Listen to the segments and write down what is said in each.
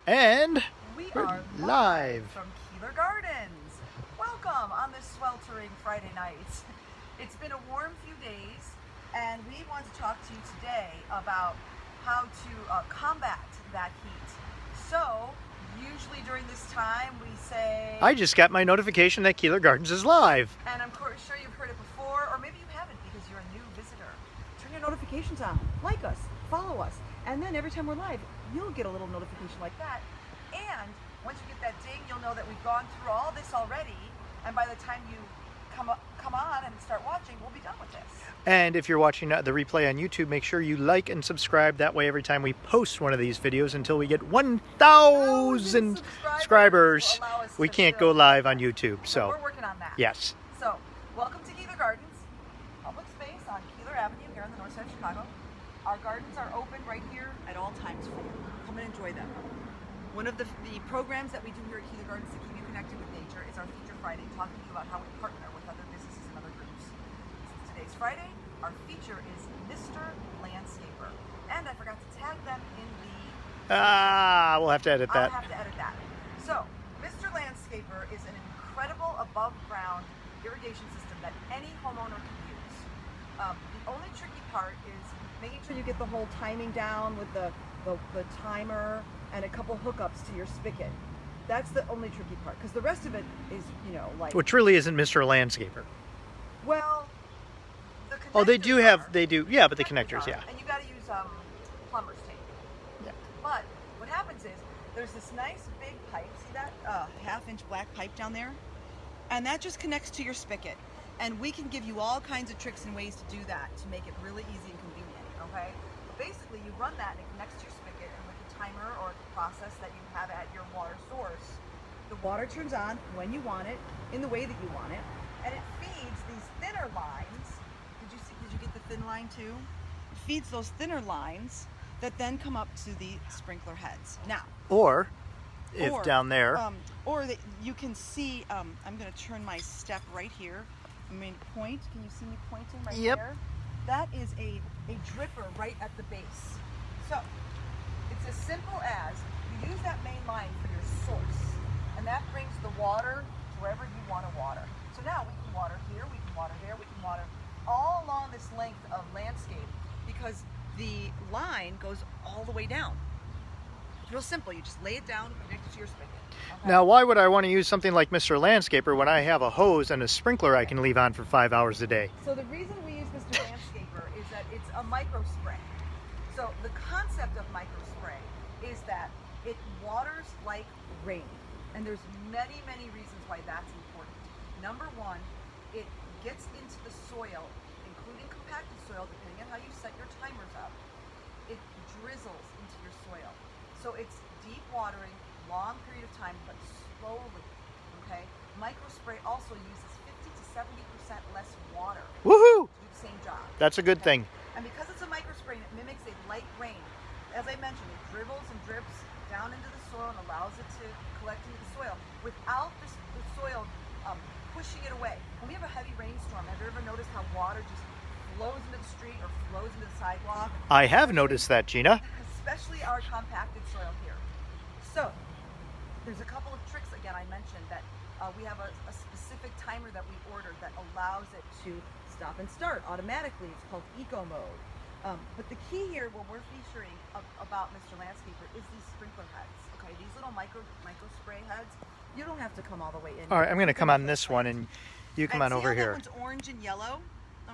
And We we're are live from Keeler Gardens. Welcome on this sweltering Friday night. It's been a warm few days, and we want to talk to you today about how to combat that heat. So, usually during this time we say... I just got my notification that Keeler Gardens is live. And I'm sure you've heard it before, or maybe you haven't because you're a new visitor. Turn your notifications on, like us, follow us, and then every time we're live, you'll get a little notification like that. And once you get that ding, you'll know that we've gone through all this already, and by the time you come on and start watching, we'll be done with this. And if you're watching the replay on YouTube, make sure you like and subscribe. That way, every time we post one of these videos until we get 1,000 subscribers, we can't go live on YouTube. So we're working on that. Yes. So, welcome to Keeler Gardens, public space on Keeler Avenue here on the north side of Chicago. Our gardens are open right here at all times for you. Come and enjoy them. One of the programs that we do here at Keeler Gardens to keep you connected with nature is our Feature Friday, talking to you about how we partner with other businesses and other groups. Since today's Friday, our feature is Mr. Landscaper. And I forgot to tag them in the... We'll have to edit that. I'll have to edit that. So, Mr. Landscaper is an incredible above-ground irrigation system that any homeowner can use. The only tricky part is making sure you get the whole timing down with the timer and a couple hookups to your spigot. That's the only tricky part, because the rest of it is, like... Which really isn't Mr. Landscaper. Well, the connectors Oh, they do, yeah, but the connectors, yeah. And you got to use plumber's tape. Yeah. But what happens is, there's this nice big pipe, see that half-inch black pipe down there? And that just connects to your spigot. And we can give you all kinds of tricks and ways to do that to make it really easy and convenient, okay? Basically, you run that and it connects to your spigot, and with the timer or the process that you have at your water source, the water turns on when you want it, in the way that you want it, and it feeds these thinner lines. Did you get the thin line too? It feeds those thinner lines that then come up to the sprinkler heads. Now, Or down there, you can see, I'm going to turn my step right here. I'm going to point. Can you see me pointing right there? That is a dripper right at the base. So, it's as simple as you use that main line for your source, and that brings the water to wherever you want to water. So now we can water here, we can water there, we can water all along this length of landscape because the line goes all the way down. It's real simple. You just lay it down, connect it to your spigot. Okay? Now, why would I want to use something like Mr. Landscaper when I have a hose and a sprinkler I can leave on for 5 hours a day? So the reason we use Mr. Landscaper is that it's a microspray. So the concept of microspray is that it waters like rain. And there's many, many reasons why that's important. Number one, it gets into the soil, including compacted soil, depending on how you set your timers up. It drizzles into your soil. So it's deep watering, long period of time, but slowly, okay? Microspray also uses 50 to 70% less water Woohoo! to do the same job. That's a good thing. And because it's a microspray and it mimics a light rain, as I mentioned, it dribbles and drips down into the soil and allows it to collect into the soil without the soil pushing it away. When we have a heavy rainstorm, have you ever noticed how water just flows into the street or flows into the sidewalk? I have noticed that, Gina. Especially our compacted soil here. So, there's a couple of tricks, again, I mentioned that we have a specific timer that we ordered that allows it to stop and start automatically. It's called eco mode. But the key here, what we're featuring about Mr. Landscaper, is these sprinkler heads. Okay, these little micro spray heads. You don't have to come all the way in. All right, I'm going to come on this one, and you come on over here. That one's orange and yellow.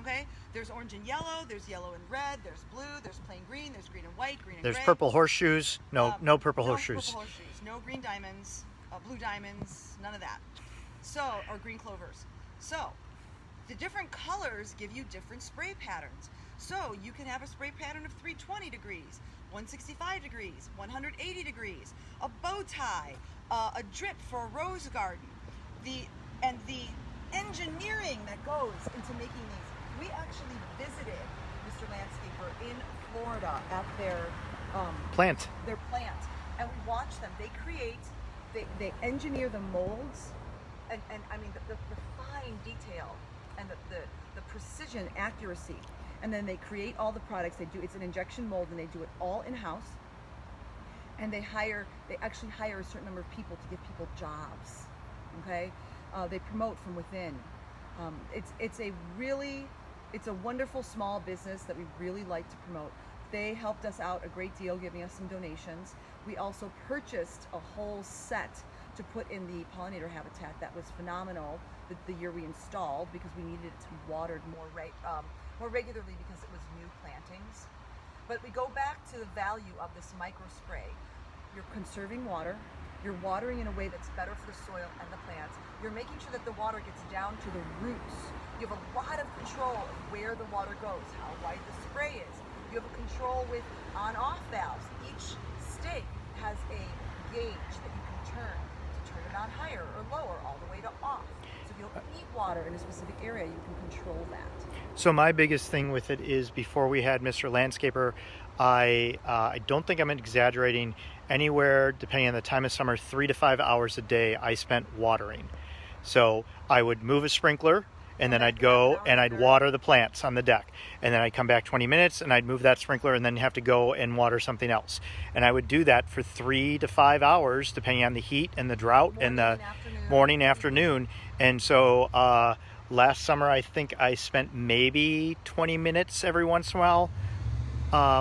Okay, there's orange and yellow, there's yellow and red, there's blue, there's plain green, there's green and white, green and There's gray. purple horseshoes. No purple horseshoes. No purple horseshoes. No green diamonds, blue diamonds, none of that. So, or green clovers. So, the different colors give you different spray patterns. So, you can have a spray pattern of 320 degrees, 165 degrees, 180 degrees, a bow tie, a drip for a rose garden. The engineering that goes into making these. We actually visited Mr. Landscaper in Florida at their Plant. Their plant, and we watched them. They engineer the molds, and I mean the fine detail and the precision accuracy, and then they create all the products. It's an injection mold, and they do it all in house. and they actually hire a certain number of people to give people jobs. Okay, they promote from within. It's a wonderful small business that we really like to promote. They helped us out a great deal, giving us some donations. We also purchased a whole set to put in the pollinator habitat that was phenomenal the year we installed, because we needed it to be watered more regularly because it was new plantings. But we go back to the value of this Microspray. You're conserving water, you're watering in a way that's better for the soil and the plants, you're making sure that the water gets down to the roots. You have a lot of control of where the water goes, how wide the spray is. You have a control with on-off valves. Each stake has a gauge that you can turn it on higher or lower, all the way to off. So if you don't need water in a specific area, you can control that. So my biggest thing with it is, before we had Mr. Landscaper, I don't think I'm exaggerating, anywhere, depending on the time of summer, 3 to 5 hours a day I spent watering. So I would move a sprinkler, and then I'd go and I'd water the plants on the deck. And then I'd come back 20 minutes and I'd move that sprinkler and then have to go and water something else. And I would do that for 3 to 5 hours, depending on the heat and the drought and the morning, afternoon. And so last summer, I think I spent maybe 20 minutes every once in a while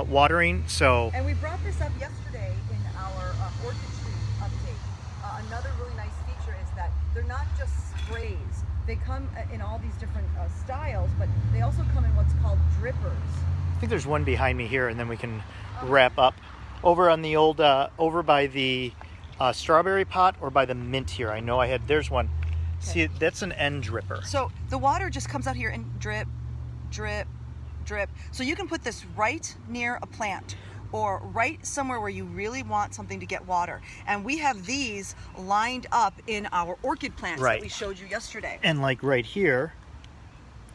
watering. So. And we brought this up yesterday in our orchid tree update. Another really nice feature is that they're not just sprays. They come in all these different styles, but they also come in what's called drippers. I think there's one behind me here, and then we can wrap up. Over on the old, over by the strawberry pot, or by the mint here. I know there's one. Okay. See, that's an end dripper. So the water just comes out here and drip, drip, drip. So you can put this right near a plant, or right somewhere where you really want something to get water. And we have these lined up in our orchid plants that we showed you yesterday. And like right here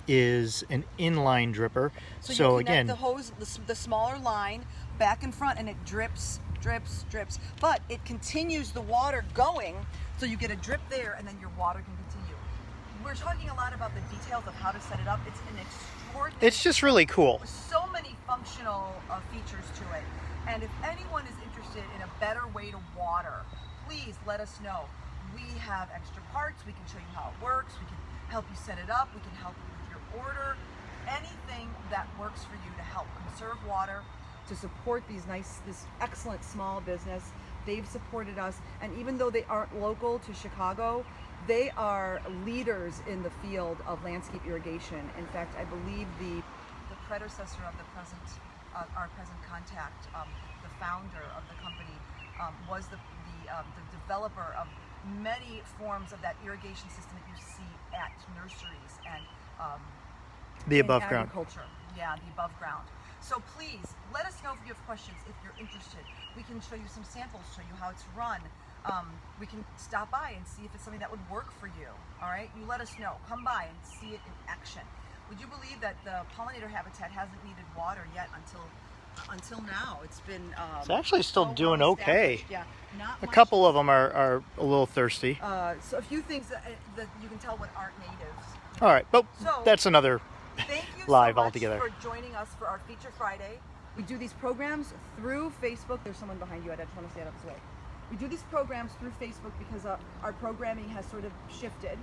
is an inline dripper. So you connect the hose, the smaller line, back and front, and it drips, drips, drips. But it continues the water going, so you get a drip there, and then your water can continue. We're talking a lot about the details of how to set it up. It's an extraordinary... It's just really cool. So many functional features to it. And if anyone is interested in a better way to water, please let us know. We have extra parts. We can show you how it works. We can help you set it up. We can help you with your order. Anything that works for you to help conserve water, to support this excellent small business. They've supported us. And even though they aren't local to Chicago, they are leaders in the field of landscape irrigation. In fact, I believe the predecessor of our present contact, the founder of the company, was the developer of many forms of that irrigation system that you see at nurseries and the above ground agriculture. Yeah, the above ground. So please let us know if you have questions. If you're interested, we can show you some samples, show you how it's run. We can stop by and see if it's something that would work for you. All right, you let us know. Come by and see it in action. Would you believe that the pollinator habitat hasn't needed water yet until now? It's been it's actually still doing okay. Yeah, not a couple of them are a little thirsty. So a few things that you can tell what aren't natives. All right, but that's another thank you live so much altogether. For joining us for our Feature Friday. We do these programs through Facebook. There's someone behind you. I just want to stand up this way. We do these programs through Facebook because our programming has sort of shifted.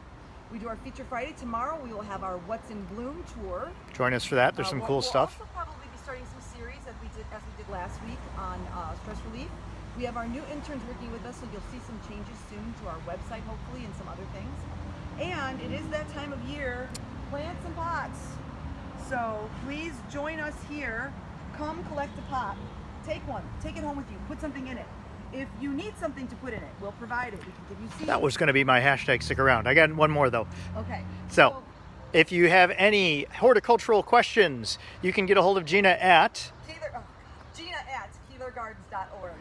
We do our Feature Friday. Tomorrow we will have our What's in Bloom tour. Join us for that. There's some cool stuff. We'll also probably be starting some series as we did last week on stress relief. We have our new interns working with us, so you'll see some changes soon to our website, hopefully, and some other things. And it is that time of year, plants and pots. So please join us here. Come collect a pot. Take one. Take it home with you. Put something in it. If you need something to put in it, we'll provide it. We can give you seeds. That was going to be my hashtag stick around. I got one more though. Okay. So if you have any horticultural questions, you can get a hold of Gina at keelergardens.org.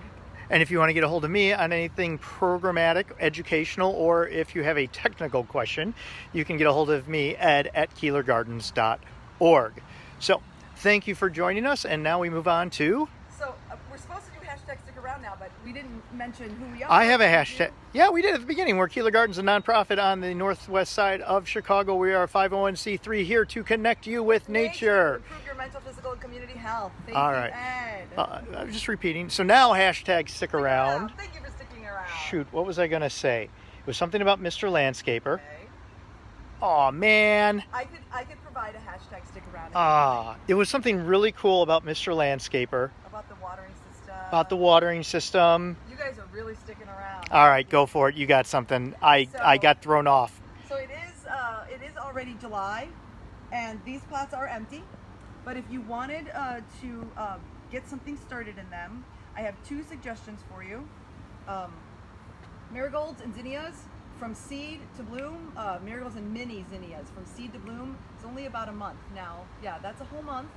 And if you want to get a hold of me on anything programmatic, educational, or if you have a technical question, you can get a hold of me, Ed, at keelergardens.org. So thank you for joining us, and now we move on to... So we're supposed to do hashtag hashtag stick around now, but we didn't mention who we are. I have a hashtag. Yeah, we did at the beginning. We're Keeler Gardens, a nonprofit on the northwest side of Chicago. We are a 501c3 here to connect you with nature. Improve your mental, physical, and community health. Thank All you, right. Ed. I'm just repeating. So now hashtag stick around. Thank you for sticking around. Shoot, what was I going to say? It was something about Mr. Landscaper. Okay. Oh man. I could provide a hashtag stick around. It was something really cool about Mr. Landscaper. About the watering system. About the watering system. You guys are really sticking around. All right, go for it. You got something. I got thrown off. So it is already July, and these pots are empty. But if you wanted to get something started in them, I have 2 suggestions for you. Marigolds and zinnias from seed to bloom. Marigolds and mini zinnias from seed to bloom. It's only about a month now. Yeah, that's a whole month,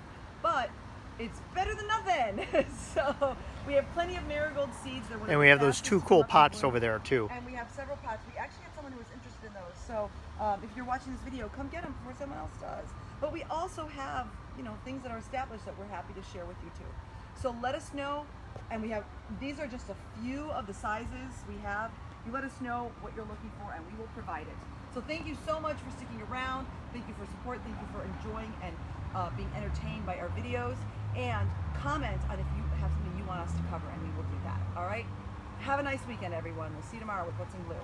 but it's better than nothing. So we have plenty of marigold seeds. And we have those 2 cool pots over there too. And we have several pots. We actually had someone who was interested in those. So if you're watching this video, come get them before someone else does. But we also have, things that are established that we're happy to share with you too. So let us know. And these are just a few of the sizes we have. You let us know what you're looking for and we will provide it. So thank you so much for sticking around. Thank you for support. Thank you for enjoying and being entertained by our videos. And comment on if you have something you want us to cover and we will do that. All right? Have a nice weekend, everyone. We'll see you tomorrow with What's in Blue.